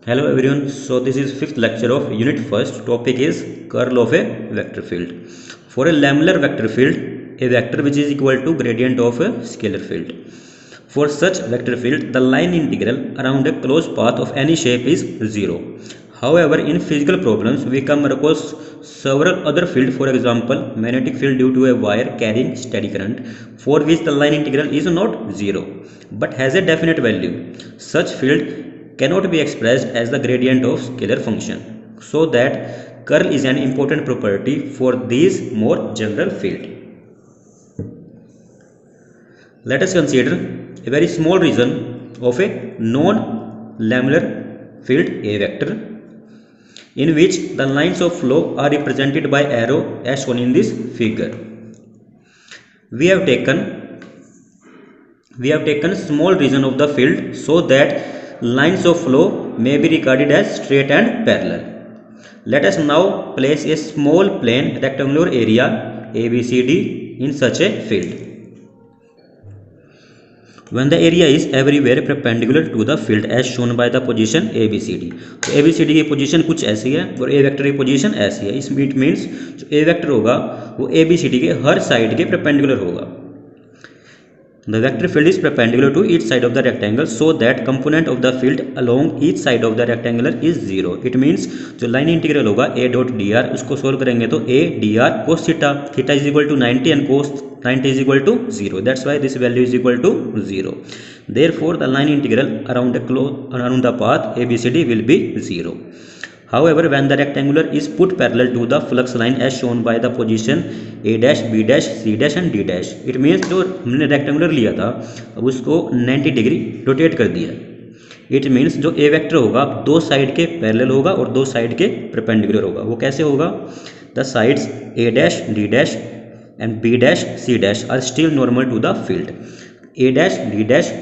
Hello everyone. So this is fifth lecture of unit first. Topic is curl of a vector field. For a lamellar vector field, a vector which is equal to gradient of a scalar field. For such vector field, the line integral around a closed path of any shape is 0. However, in physical problems, we come across several other fields, for example, magnetic field due to a wire carrying steady current, for which the line integral is not 0, but has a definite value. Such field cannot be expressed as the gradient of scalar function, so that curl is an important property for these more general field. Let us consider a very small region of a non-lamellar field A vector, in which the lines of flow are represented by arrow as shown in this figure. We have taken small region of the field so that lines of flow may be regarded as straight and parallel. Let us now place a small plane rectangular area ABCD in such a field. When the area is everywhere perpendicular to the field as shown by the position ABCD. तो ABCD की position कुछ ऐसी है और A vector की position ऐसी है. इसमें इट मीन्स जो A वेक्टर होगा वो ABCD के हर साइड के परपेंडिकुलर होगा. The vector field is perpendicular to each side of the rectangle so that component of the field along each side of the rectangle is 0. It means जो line integral होगा a dot dr उसको solve करेंगे तो a dr cos theta, theta is equal to 90 and cos 90 is equal to 0. That's why this value is equal to 0. Therefore, the line integral around the path ABCD will be 0. However, when the rectangular is put parallel to the flux line as shown by the position A dash, B dash, C dash and D dash, it means जो हमने rectangular लिया था अब उसको 90 degree rotate कर दिया. It means जो A vector होगा दो साइड के पैरेलल होगा और दो साइड के परपेंडिकुलर होगा. वो कैसे होगा? The sides A dash, D dash and B dash, C dash are still normal to the field. A dash, D dash,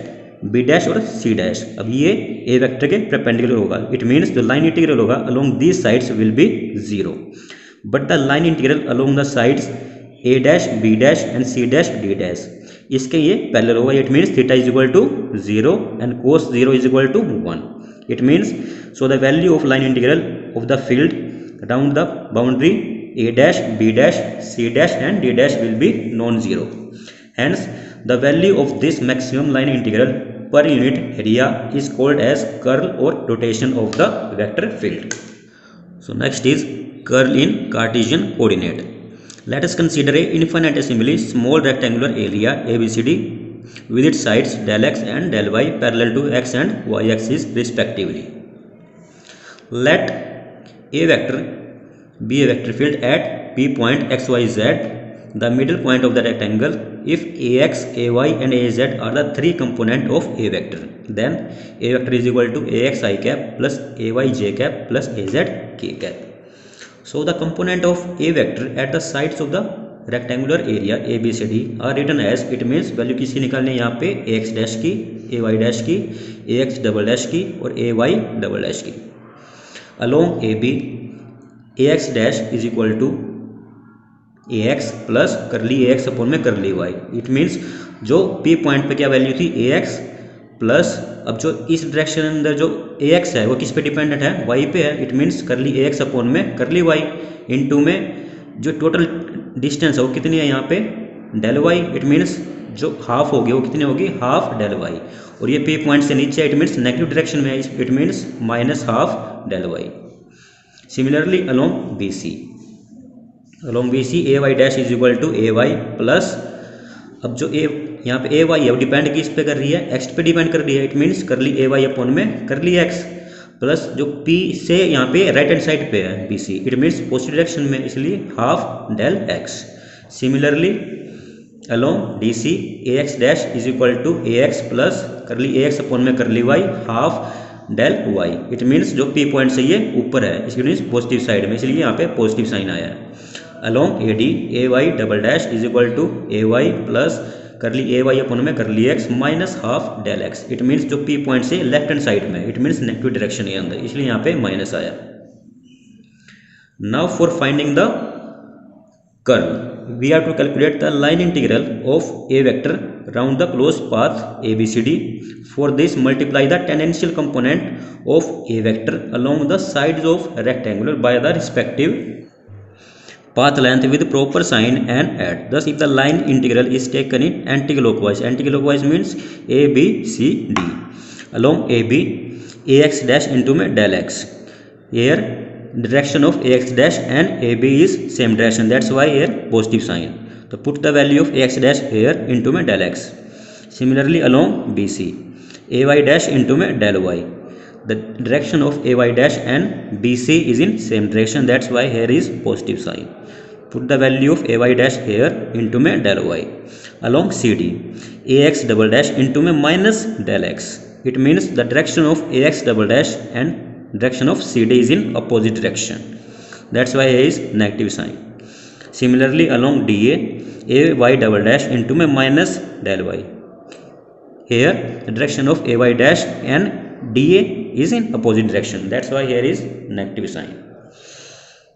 B dash और सी डैश अब ये ए वेक्टर के परपेंडिकुलर होगा. इट मीन्स जो लाइन इंटीग्रल होगा along these sides will be 0, but the line integral along the sides A dash, B dash and C dash, D dash इसके ये parallel होगा. It means theta is equal to 0 and cos 0 is equal to 1. It means so the value of line integral of the field around the boundary A dash, B dash, C dash and D dash will be non zero. Hence, the value of this maximum line integral per unit area is called as curl or rotation of the vector field. So next is curl in Cartesian coordinate. Let us consider a infinitesimally small rectangular area ABCD with its sides del x and del y parallel to x and y axis respectively. Let a vector be a vector field at P point xyz, the middle point of the rectangle, if ax, ay and az are the three components of a vector. Then a vector is equal to ax I cap plus ay j cap plus az k cap. So the component of a vector at the sides of the rectangular area ABCD are written as, it means value किसकी निकालनी है यहाँ पे ax dash की, ay dash की, ax double dash की और ay double dash की. Along AB ax dash is equal to ax plus curly ax upon में करली y. इट मीन्स जो P पॉइंट पे क्या वैल्यू थी ax प्लस अब जो इस डायरेक्शन के अंदर जो ax है वो किस पे डिपेंडेंट है? y पे है. इट मीन्स करली ax अपॉन में करली y इनटू में जो टोटल डिस्टेंस है वो कितनी है यहाँ पे डेल y. इट मीन्स जो हाफ होगी वो कितनी होगी? Half del y. और ये P पॉइंट से नीचे है इट मीन्स नेगेटिव डायरेक्शन में है. It means minus half del y. Similarly along BC ay dash is equal to ay plus अब जो a यहाँ पे ay है वो डिपेंड किस पे कर रही है? x पे डिपेंड कर रही है. इट मीन्स करली ay अपॉन में करली x प्लस जो p से यहाँ पे राइट हैंड साइड पे है bc. It means positive direction में इसलिए half del x. Similarly along dc ax dash is equal to ax plus curly ax upon में curly y half del y. It means जो p point से ये ऊपर है इसलिए मीन्स पॉजिटिव साइड में इसलिए यहाँ पे पॉजिटिव साइन आया है. Along AD ay double dash is equal to ay plus curly ay upon में curly x minus half del x. It means जो P पॉइंट से लेफ्ट हैंड साइड में इट मीन्स नेगेटिव डायरेक्शन के अंदर इसलिए यहाँ पे माइनस आया. Now for finding the curl we have to calculate the line integral of A vector round the closed path ABCD. For this, multiply the tangential component of A vector along the sides of rectangular by the respective path length with proper sign and add. Thus, if the line integral is taken in anticlockwise, anticlockwise means A, B, C, D. Along AB, AX dash into में del X. Here, direction of AX dash and AB is same direction. That's why here positive sign. So put the value of AX dash here into में del X. Similarly, along BC, AY dash into में del Y. The direction of AY dash and BC is in same direction. That's why here is positive sign. Put the value of AY dash here into में del Y. Along CD, AX double dash into में minus del X. It means the direction of AX double dash and direction of CD is in opposite direction. That's why here is negative sign. Similarly, along DA, AY double dash into में minus del Y. Here, the direction of AY dash and DA is in opposite direction. That's why here is negative sign.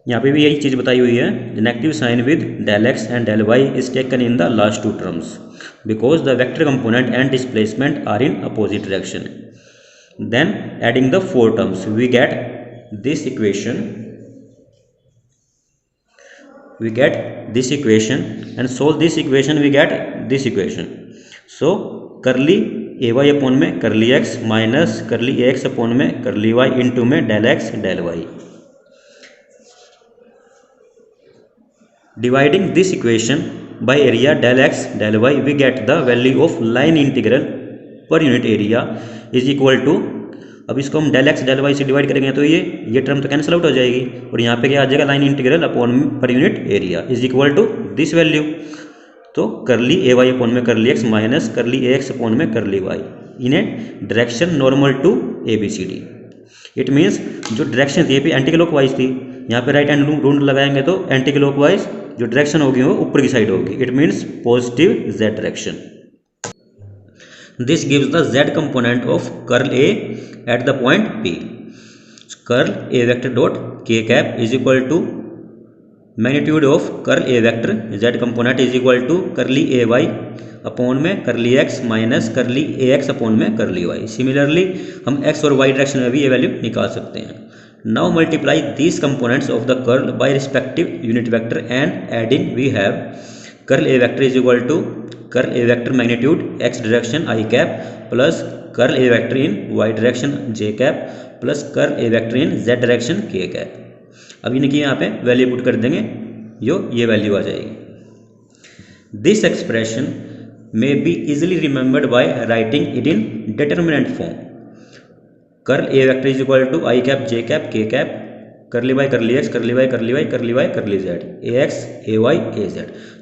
यहाँ पे भी यही चीज़ बताई हुई है. The negative sign with del X and del Y is taken in the last two terms because the vector component and displacement are in opposite direction. Then adding the four terms, we get this equation. And solve this equation, we get this equation. So curly AY upon में curly X minus curly AX upon में curly Y into में del X del Y. Dividing this equation by area del X del Y, we get the value of line integral per unit area is equal to. अब इसको हम del X del Y से divide करेंगे तो ये term तो cancel out हो जाएगी और यहाँ पे क्या आ जाएगा, लाइन इंटीग्रल अपॉन पर unit area is equal to this value. तो करली AY अपॉन में curly X minus curly AX upon में curly Y in a direction normal to ABCD. It means जो डायरेक्शन थी ये भी एंटी क्लॉकवाइज थी, यहाँ पे राइट हैंड रूल लगाएंगे तो एंटी क्लॉकवाइज जो डायरेक्शन होगी वो ऊपर की साइड होगी. It means positive Z direction. This gives the Z component of curl A at the point P. Curl A vector dot K cap is equal to magnitude of curl A vector Z component is equal to curly AY upon में curly X minus curly AX upon में curly Y. Similarly हम X और Y direction में भी ये value निकाल सकते हैं. Now multiply these components of the curl by respective unit vector and adding we have curl A vector is equal to curl A vector magnitude X direction I cap plus curl A vector in Y direction J cap plus curl A vector in Z direction K cap. अब इनकी यहाँ पे value put कर देंगे, ये value आ जाएगी. This expression may be easily remembered by writing it in determinant form. Curl A vector is equal to I cap J cap K cap curly y curly x curly y curly y curly y curly z ax ay az.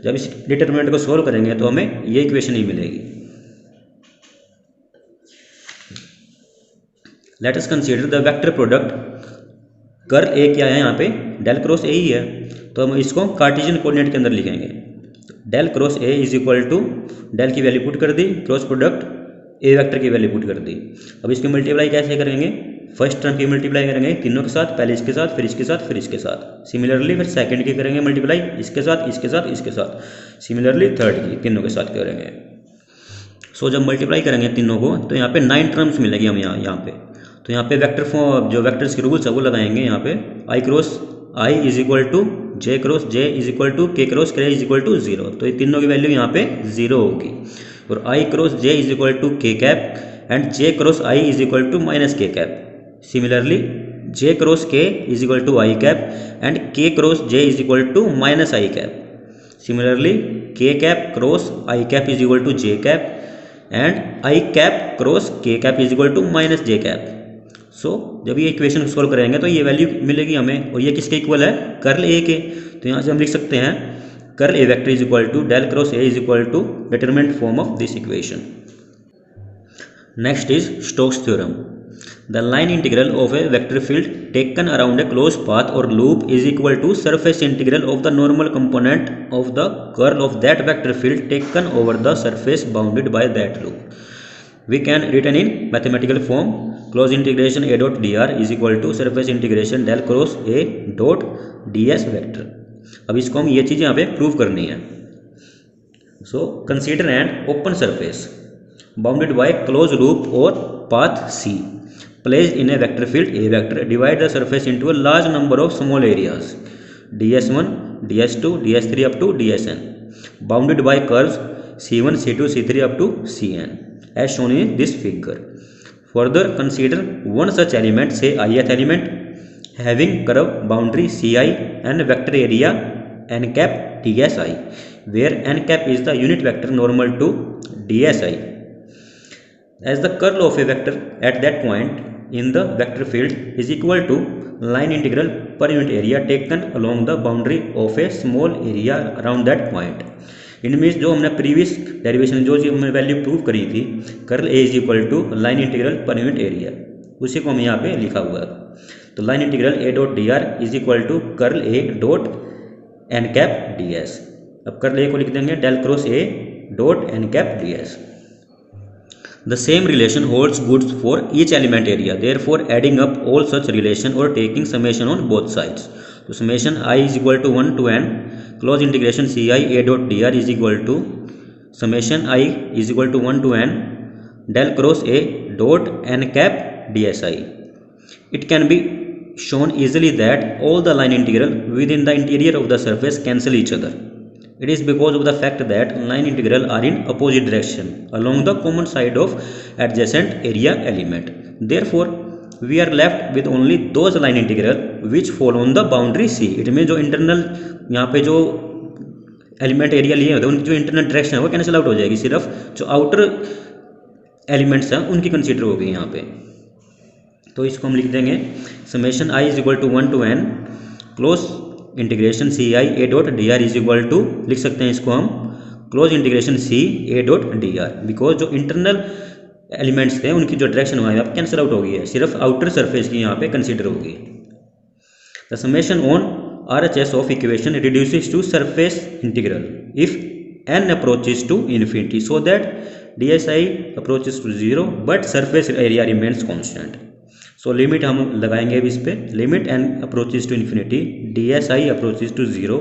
जब इस determinant को solve करेंगे तो हमें ये equation ही मिलेगी. Let us consider the vector product. Curl ए क्या है, यहाँ पे डेल क्रॉस ए ही है, तो हम इसको कार्टेशियन कोऑर्डिनेट के अंदर लिखेंगे. Del cross A is equal to del की वैल्यू पुट कर दी, क्रॉस प्रोडक्ट ए वेक्टर की वैल्यू पुट कर दी. अब इसकी मल्टीप्लाई कैसे करेंगे, फर्स्ट टर्म की मल्टीप्लाई करेंगे तीनों के साथ, पहले इसके साथ फिर इसके साथ फिर इसके साथ. सिमिलरली फिर सेकंड की करेंगे मल्टीप्लाई इसके साथ इसके साथ इसके साथ. सिमिलरली थर्ड की तीनों के साथ करेंगे. सो जब मल्टीप्लाई करेंगे तीनों को तो यहाँ पे 9 टर्म्स मिलेगी हम यहाँ पे. तो यहाँ पे वेक्टर फॉर्म जो वेक्टर्स के रूल्स है वो लगाएंगे. यहाँ पे I cross I is equal to J cross J is equal to K cross K is equal to 0. तो ये तीनों की वैल्यू यहाँ पे 0 होगी. और I cross J is equal to K cap and J cross I is equal to minus K cap. Similarly J cross K is equal to I cap and K cross J is equal to minus I cap. Similarly K cap cross I cap is equal to J cap and I cap cross K cap is equal to minus J cap. So जब ये equation solve करेंगे तो ये value मिलेगी हमें, और ये किसके इक्वल है, कर्ल ए के. तो यहाँ से हम लिख सकते हैं curl A vector is equal to del cross A is equal to determinant form of this equation. Next is Stokes theorem. The line integral of a vector field taken around a closed path or loop is equal to surface integral of the normal component of the curl of that vector field taken over the surface bounded by that loop. We can written in mathematical form closed integration a dot dr is equal to surface integration del cross a dot ds vector. अब इसको हम ये चीज़ यहाँ पे prove करनी है. So consider an open surface bounded by closed loop or path C placed in a vector field A vector. Divide the surface into a large number of small areas ds1, ds2, ds3 up to dsn, bounded by curves c1, c2, c3 up to cn as shown in this figure. Further, consider one such element, say ith element, having curve boundary ci and vector area n cap dsi, where n cap is the unit vector normal to dsi, as the curl of a vector at that point in the vector field is equal to line integral per unit area taken along the boundary of a small area around that point. इनमें जो हमने previous derivation जो हमने value prove करी थी, curl A is equal to line integral पर unit area, उसी को हम यहाँ पे लिखा हुआ है. तो line integral A dot D R is equal to curl A dot N cap D S. अब कर्ल ए को लिख देंगे del cross A dot N cap D S. The same relation holds good for each element area. Therefore, adding up all such relation or taking summation on both sides. So, summation I is equal to 1 to n close integration ci a dot dr is equal to summation I is equal to 1 to n del cross a dot n cap dsi. It can be shown easily that all the line integral within the interior of the surface cancel each other. It is because of the fact that line integral are in opposite direction along the common side of adjacent area element. Therefore, we are left with only those line integral which fall on the boundary C. It means जो internal यहाँ पे जो element area लिए होते हैं उनकी जो internal direction है वो कैंसिल आउट हो जाएगी, सिर्फ जो आउटर एलिमेंट्स हैं उनकी कंसीडर होगी यहाँ पे. तो इसको हम लिख देंगे summation I is equal to 1 to n close integration C I A dot D R is equal to, लिख सकते हैं इसको हम close integration C A dot D R, because जो इंटरनल एलिमेंट्स थे उनकी जो डायरेक्शन हुआ है अब कैंसिल आउट हो गई है, सिर्फ आउटर सरफेस की यहाँ पे कंसीडर होगी. The summation on R H S of equation reduces to surface integral if n approaches to infinity so that D S I approaches to 0 but surface area remains constant. So limit हम लगाएंगे अब इस पर, limit n approaches to infinity D S I approaches to 0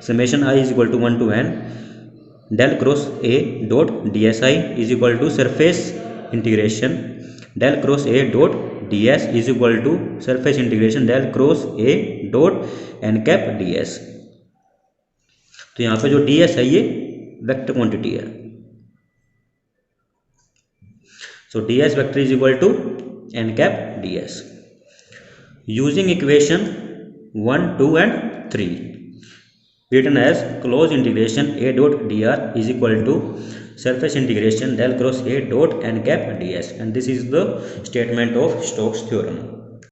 summation I is equal to 1 to n del cross A dot D S I is equal to surface integration del cross A dot D S is equal to surface integration del cross A dot N cap D S. तो यहाँ पे जो D S है ये vector quantity है. So D S vector is equal to n cap ds. Using equation 1, 2 and 3 written as close integration a dot dr is equal to surface integration del cross a dot n cap ds, and this is the statement of Stokes theorem.